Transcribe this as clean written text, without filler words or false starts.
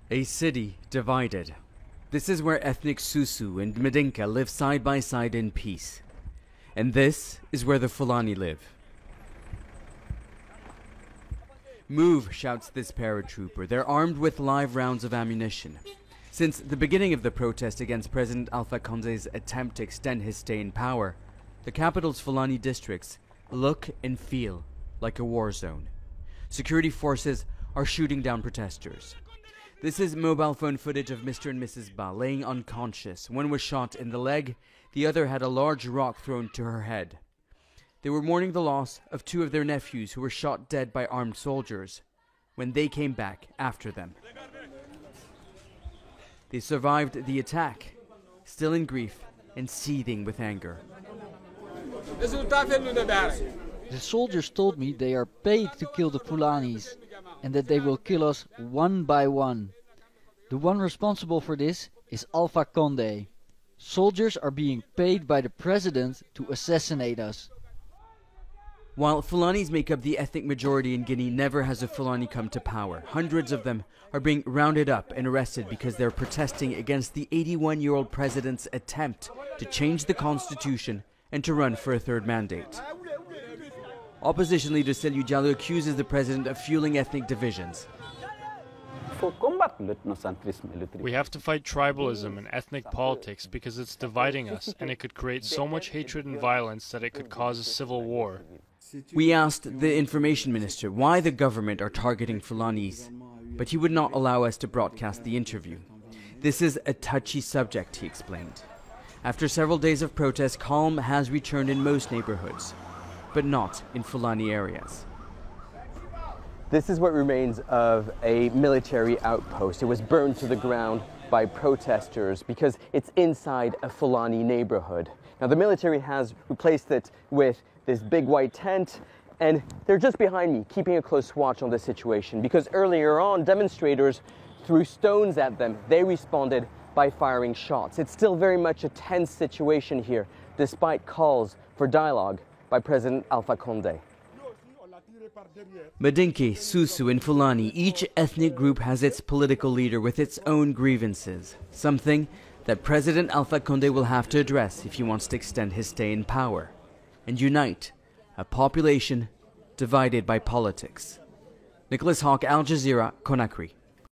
A city divided. This is where ethnic Susu and Medinka live side by side in peace. And this is where the Fulani live. Move, shouts this paratrooper. They're armed with live rounds of ammunition. Since the beginning of the protest against President Alpha Conde's attempt to extend his stay in power, the capital's Fulani districts look and feel like a war zone. Security forces are shooting down protesters. This is mobile phone footage of Mr. and Mrs. Ba laying unconscious. One was shot in the leg, the other had a large rock thrown to her head. They were mourning the loss of two of their nephews who were shot dead by armed soldiers when they came back after them. They survived the attack, still in grief and seething with anger. The soldiers told me they are paid to kill the Fulanis and that they will kill us one by one. The one responsible for this is Alpha Conde. Soldiers are being paid by the president to assassinate us. While Fulanis make up the ethnic majority in Guinea, never has a Fulani come to power. Hundreds of them are being rounded up and arrested because they're protesting against the 81-year-old president's attempt to change the constitution and to run for a third mandate. Opposition leader Cellou Diallo accuses the president of fueling ethnic divisions. We have to fight tribalism and ethnic politics because it's dividing us, and it could create so much hatred and violence that it could cause a civil war. We asked the information minister why the government are targeting Fulanis, but he would not allow us to broadcast the interview. This is a touchy subject, he explained. After several days of protest, calm has returned in most neighborhoods, but not in Fulani areas. This is what remains of a military outpost. It was burned to the ground by protesters because it's inside a Fulani neighborhood. Now the military has replaced it with this big white tent, and they're just behind me keeping a close watch on the situation because earlier on demonstrators threw stones at them. They responded by firing shots. It's still very much a tense situation here despite calls for dialogue by President Alpha Conde. Medinke, Susu and Fulani, each ethnic group has its political leader with its own grievances, something that President Alpha Conde will have to address if he wants to extend his stay in power and unite a population divided by politics. Nicholas Hawk, Al Jazeera, Conakry.